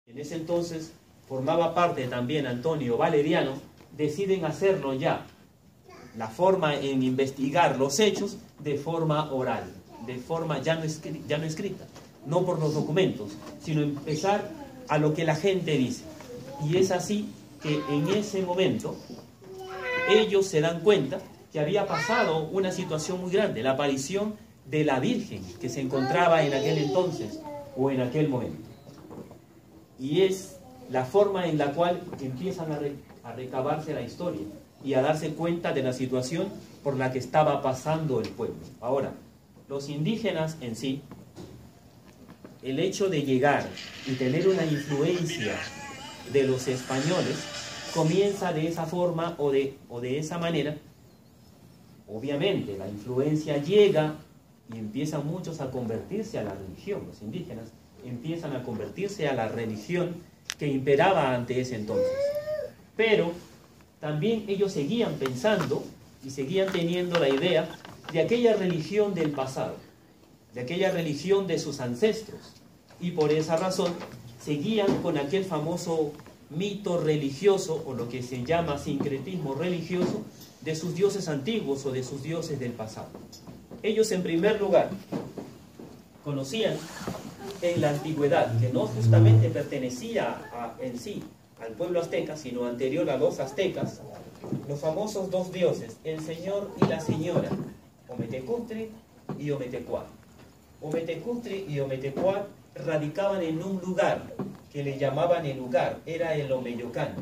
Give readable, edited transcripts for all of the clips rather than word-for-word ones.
En ese entonces formaba parte también Antonio Valeriano, deciden hacerlo ya, la forma en investigar los hechos de forma oral, de forma ya no escrita, no por los documentos, sino empezar a lo que la gente dice. Y es así que en ese momento ellos se dan cuenta que había pasado una situación muy grande, la aparición de la Virgen que se encontraba en aquel entonces o en aquel momento. Y es la forma en la cual empiezan a recabarse la historia y a darse cuenta de la situación por la que estaba pasando el pueblo. Ahora, los indígenas en sí, el hecho de llegar y tener una influencia de los españoles, comienza de esa forma o de esa manera. Obviamente, la influencia llega y empiezan muchos a convertirse a la religión. Los indígenas empiezan a convertirse a la religión que imperaba ante ese entonces. Pero también ellos seguían pensando y seguían teniendo la idea de aquella religión del pasado, de aquella religión de sus ancestros. Y por esa razón seguían con aquel famoso mito religioso, o lo que se llama sincretismo religioso, de sus dioses antiguos o de sus dioses del pasado. Ellos, en primer lugar, conocían en la antigüedad, que no justamente pertenecía en sí al pueblo azteca, sino anterior a los aztecas, los famosos dos dioses, el señor y la señora, Ometecutri y Ometecuá. Ometecutri y Ometecuá radicaban en un lugar que le llamaban el lugar, era el Omeyocán.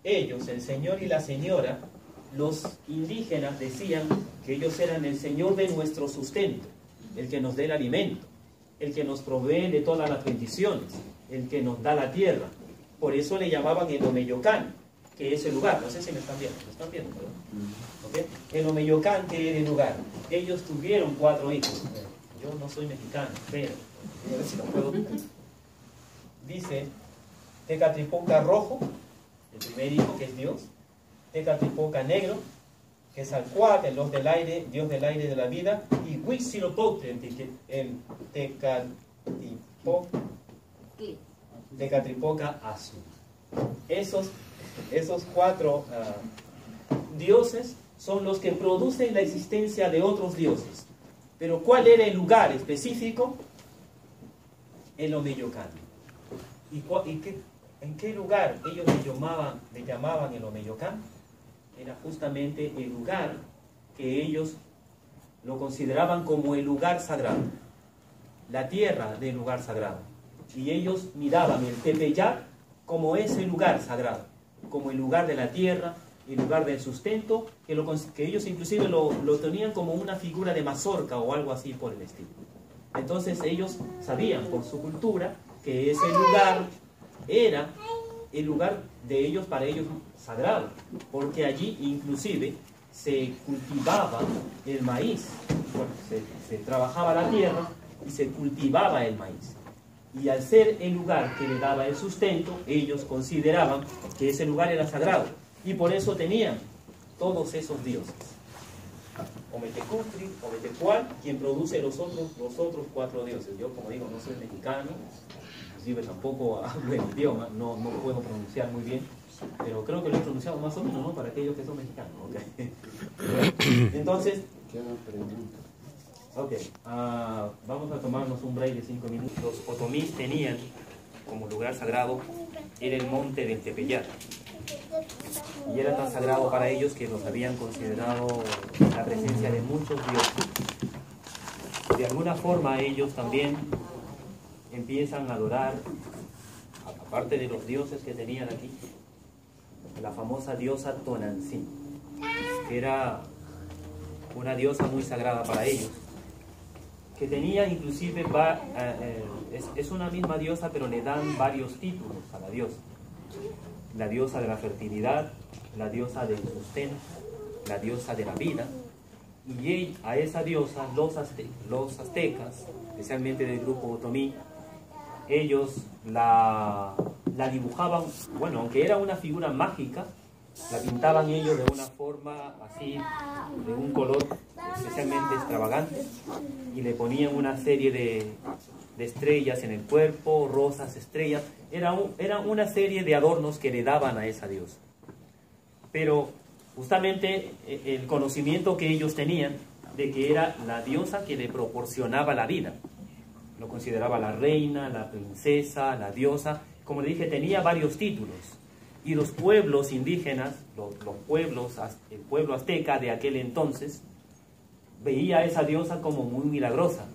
Ellos, el señor y la señora, los indígenas decían que ellos eran el señor de nuestro sustento, el que nos da el alimento, el que nos provee de todas las bendiciones, el que nos da la tierra. Por eso le llamaban el Omeyocán, que es el lugar. No sé si me están viendo, ¿verdad? ¿Okay? El Omeyocán, que era el lugar. Ellos tuvieron 4 hijos. Yo no soy mexicano, pero a ver si lo puedo. Dice Tecatripoca rojo, el primer hijo, que es Dios. Tecatripoca negro, que es Alcuac, el dios del aire de la vida, y Huitzilopochtli, el Tecatripoca azul. Esos 4 dioses son los que producen la existencia de otros dioses. Pero ¿cuál era el lugar específico? El Omeyocán. ¿En qué lugar ellos le llamaban el Omeyocán? Era justamente el lugar que ellos lo consideraban como el lugar sagrado, la tierra del lugar sagrado. Y ellos miraban el Tepeyac como ese lugar sagrado, como el lugar de la tierra, el lugar del sustento, que ellos inclusive lo tenían como una figura de mazorca o algo así por el estilo. Entonces ellos sabían por su cultura que ese lugar era el lugar de ellos, para ellos sagrado, porque allí inclusive se cultivaba el maíz. Bueno, se trabajaba la tierra y se cultivaba el maíz. Y al ser el lugar que le daba el sustento, ellos consideraban que ese lugar era sagrado. Y por eso tenían todos esos dioses. Ometecutri, Ometecuá, quien produce los otros 4 dioses. Yo, como digo, no soy mexicano, inclusive tampoco hablo el idioma, no puedo pronunciar muy bien, pero creo que lo he pronunciado más o menos, ¿no? Para aquellos que son mexicanos. Okay. Entonces, vamos a tomarnos un break de 5 minutos. Los otomís tenían como lugar sagrado, era el monte del Tepeyac. Y era tan sagrado para ellos que los habían considerado la presencia de muchos dioses. De alguna forma ellos también empiezan a adorar, aparte de los dioses que tenían aquí, la famosa diosa Tonantzin, que era una diosa muy sagrada para ellos, que tenía inclusive, es una misma diosa, pero le dan varios títulos a la diosa. La diosa de la fertilidad, la diosa del sustento, la diosa de la vida. Y a esa diosa los aztecas, especialmente del grupo otomí, ellos la dibujaban, bueno, aunque era una figura mágica, la pintaban ellos de una forma así, de un color especialmente extravagante, y le ponían una serie de estrellas en el cuerpo, rosas, estrellas, Era una serie de adornos que le daban a esa diosa. Pero justamente el conocimiento que ellos tenían de que era la diosa que le proporcionaba la vida. Lo consideraba la reina, la princesa, la diosa. Como le dije, tenía varios títulos. Y los pueblos indígenas, el pueblo azteca de aquel entonces, veía a esa diosa como muy milagrosa.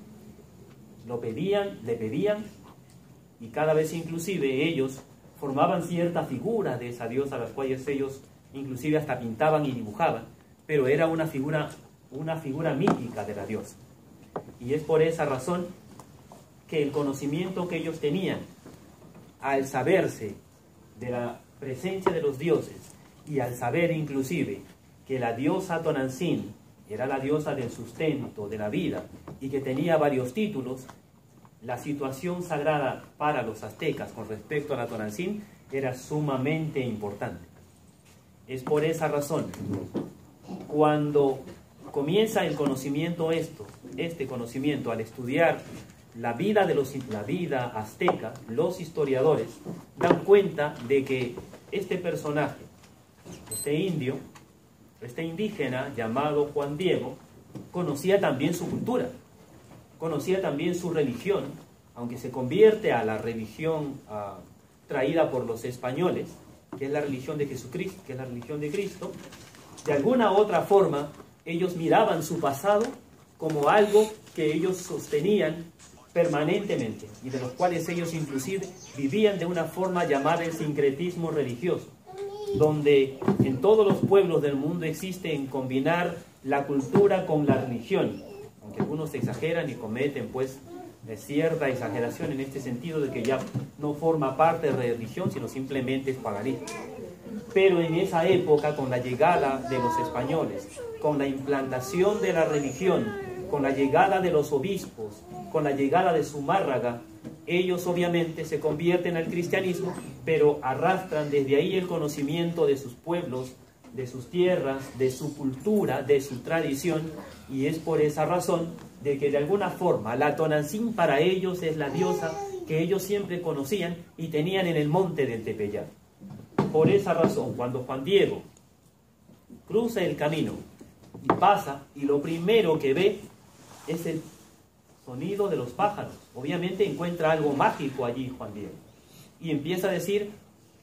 Le pedían, y cada vez inclusive ellos formaban cierta figura de esa diosa, las cuales ellos inclusive hasta pintaban y dibujaban, pero era una figura mítica de la diosa. Y es por esa razón que el conocimiento que ellos tenían, al saberse de la presencia de los dioses, y al saber inclusive que la diosa Tonantzin era la diosa del sustento, de la vida, y que tenía varios títulos, la situación sagrada para los aztecas con respecto a la Tonantzin era sumamente importante. Es por esa razón, cuando comienza el conocimiento este conocimiento, al estudiar la vida azteca, los historiadores dan cuenta de que este personaje, este indígena llamado Juan Diego, conocía también su cultura, conocía también su religión, aunque se convierte a la religión traída por los españoles, que es la religión de Jesucristo, que es la religión de Cristo. De alguna u otra forma, ellos miraban su pasado como algo que ellos sostenían permanentemente y de los cuales ellos inclusive vivían de una forma llamada el sincretismo religioso, donde en todos los pueblos del mundo existe en combinar la cultura con la religión, aunque algunos exageran y cometen pues cierta exageración en este sentido de que ya no forma parte de religión, sino simplemente es paganismo. Pero en esa época, con la llegada de los españoles, con la implantación de la religión, con la llegada de los obispos, con la llegada de Zumárraga, ellos obviamente se convierten al cristianismo, pero arrastran desde ahí el conocimiento de sus pueblos, de sus tierras, de su cultura, de su tradición, y es por esa razón de que de alguna forma la Tonantzin para ellos es la diosa que ellos siempre conocían y tenían en el monte del Tepeyac. Por esa razón, cuando Juan Diego cruza el camino y pasa, y lo primero que ve es el sonido de los pájaros, obviamente encuentra algo mágico allí Juan Diego, y empieza a decir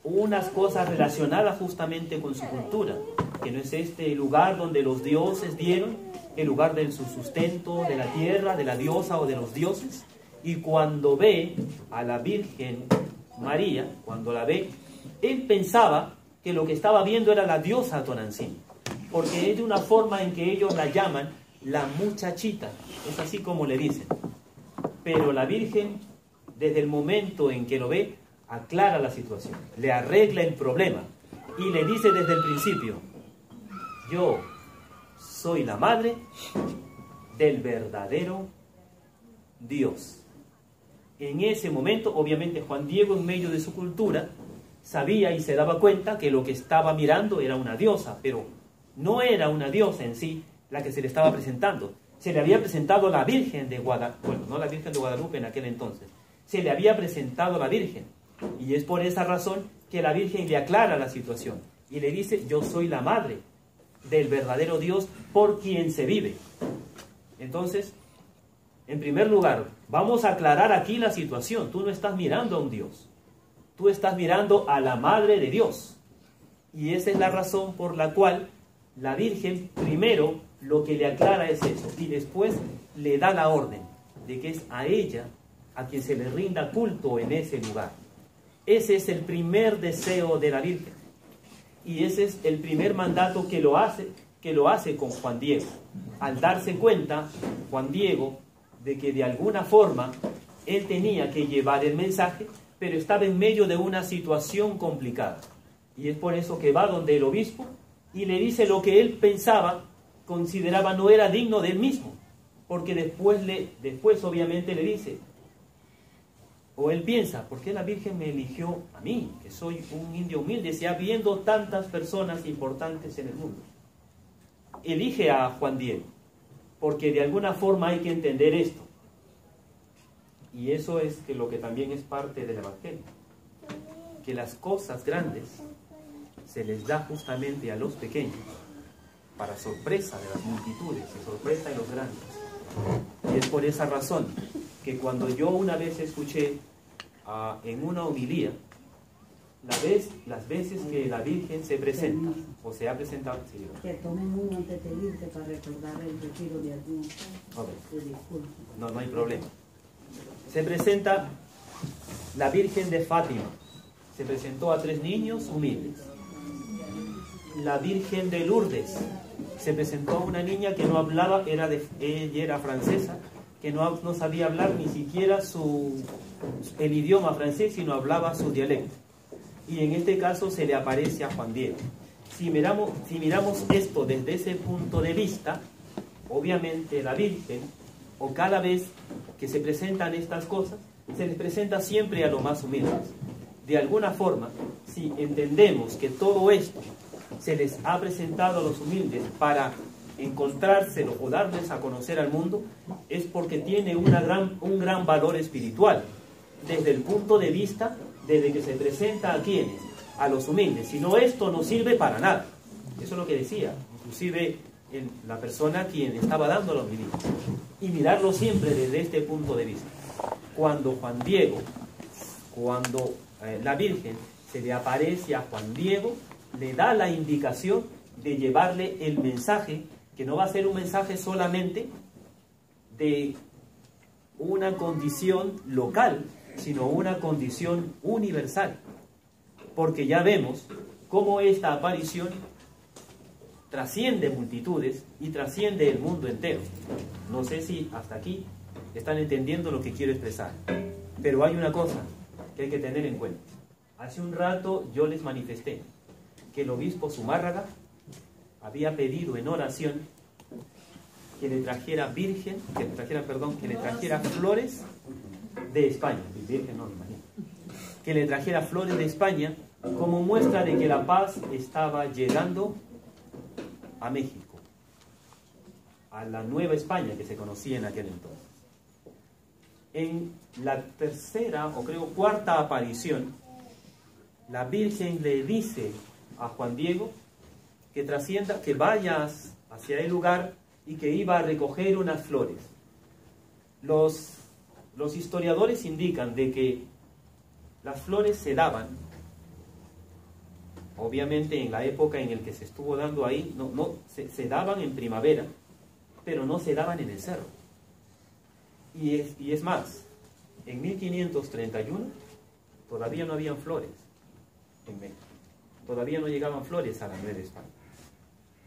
unas cosas relacionadas justamente con su cultura, que no es este el lugar donde los dioses dieron, el lugar de su sustento, de la tierra, de la diosa o de los dioses. Y cuando ve a la Virgen María, cuando la ve, él pensaba que lo que estaba viendo era la diosa Tonantzin, porque es de una forma en que ellos la llaman la muchachita, es así como le dicen. Pero la Virgen, desde el momento en que lo ve, aclara la situación, le arregla el problema y le dice desde el principio: yo soy la madre del verdadero Dios. En ese momento, obviamente, Juan Diego, en medio de su cultura, sabía y se daba cuenta que lo que estaba mirando era una diosa, pero no era una diosa en sí la que se le estaba presentando. Se le había presentado la Virgen de Guadalupe, bueno, no la Virgen de Guadalupe en aquel entonces, se le había presentado la Virgen. Y es por esa razón que la Virgen le aclara la situación y le dice: yo soy la madre del verdadero Dios por quien se vive. Entonces, en primer lugar, vamos a aclarar aquí la situación. Tú no estás mirando a un Dios, tú estás mirando a la Madre de Dios. Y esa es la razón por la cual la Virgen primero lo que le aclara es eso, y después le da la orden de que es a ella a quien se le rinda culto en ese lugar. Ese es el primer deseo de la Virgen. Y ese es el primer mandato que lo hace con Juan Diego. Al darse cuenta, Juan Diego, de que de alguna forma él tenía que llevar el mensaje, pero estaba en medio de una situación complicada. Y es por eso que va donde el obispo y le dice lo que él pensaba, consideraba no era digno de él mismo. Porque después obviamente le dice, o él piensa: ¿por qué la Virgen me eligió a mí, que soy un indio humilde, si habiendo tantas personas importantes en el mundo? Elige a Juan Diego, porque de alguna forma hay que entender esto. Y eso es lo que también es parte del Evangelio. que las cosas grandes se les da justamente a los pequeños, para sorpresa de las multitudes y sorpresa de los grandes. Y es por esa razón que cuando yo una vez escuché en una homilía, las veces que la Virgen se presenta, o se ha presentado... Sí, que tomen uno antes de irte para recordar el retiro de algún... Okay. No hay problema. Se presenta la Virgen de Fátima. Se presentó a 3 niños humildes. La Virgen de Lourdes. Se presentó a una niña que no hablaba, ella era francesa, que no sabía hablar ni siquiera el idioma francés, sino hablaba su dialecto. Y en este caso se le aparece a Juan Diego. Si miramos esto desde ese punto de vista, obviamente la Virgen, o cada vez que se presentan estas cosas, se les presenta siempre a los más humildes. De alguna forma, si entendemos que todo esto se les ha presentado a los humildes para encontrárselo o darles a conocer al mundo, es porque tiene un gran valor espiritual, desde el punto de vista desde que se presenta a quienes, a los humildes. Si no, esto no sirve para nada. Eso es lo que decía, inclusive la persona quien estaba dando la homilía. Y mirarlo siempre desde este punto de vista. Cuando la Virgen se le aparece a Juan Diego, le da la indicación de llevarle el mensaje, que no va a ser un mensaje solamente de una condición local, sino una condición universal. Porque ya vemos cómo esta aparición trasciende multitudes y trasciende el mundo entero. No sé si hasta aquí están entendiendo lo que quiero expresar. Pero hay una cosa que hay que tener en cuenta. Hace un rato yo les manifesté que el obispo Zumárraga había pedido en oración que le trajera que le trajera flores de España. Virgen no, me imagino. Que le trajera flores de España como muestra de que la paz estaba llegando a México, a la Nueva España que se conocía en aquel entonces. En la tercera o creo cuarta aparición, la Virgen le dice a Juan Diego que trascienda, que vayas hacia el lugar y que iba a recoger unas flores. Los historiadores indican de que las flores se daban, obviamente en la época en la que se estuvo dando ahí, se daban en primavera, pero no se daban en el cerro. Y es más, en 1531 todavía no habían flores en México. Todavía no llegaban flores a la Nueva España.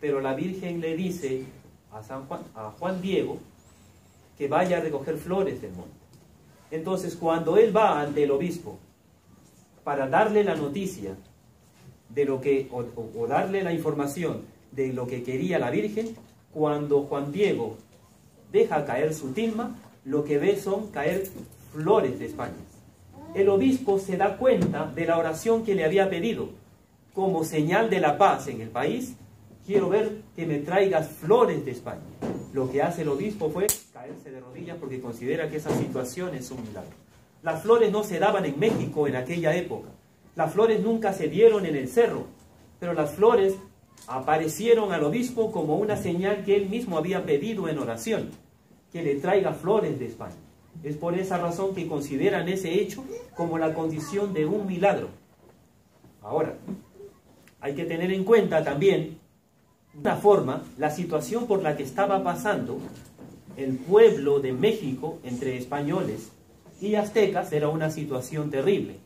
Pero la Virgen le dice a Juan Diego que vaya a recoger flores del monte. Entonces, cuando él va ante el obispo para darle la noticia de lo que, o darle la información de lo que quería la Virgen, cuando Juan Diego deja caer su tilma, lo que ve son caer flores de España. El obispo se da cuenta de la oración que le había pedido, como señal de la paz en el país. Quiero ver que me traigas flores de España. Lo que hace el obispo fue caerse de rodillas porque considera que esa situación es un milagro. Las flores no se daban en México en aquella época. Las flores nunca se dieron en el cerro, pero las flores aparecieron al obispo como una señal que él mismo había pedido en oración, que le traiga flores de España. Es por esa razón que consideran ese hecho como la condición de un milagro. Ahora, hay que tener en cuenta también, de una forma, la situación por la que estaba pasando el pueblo de México entre españoles y aztecas era una situación terrible.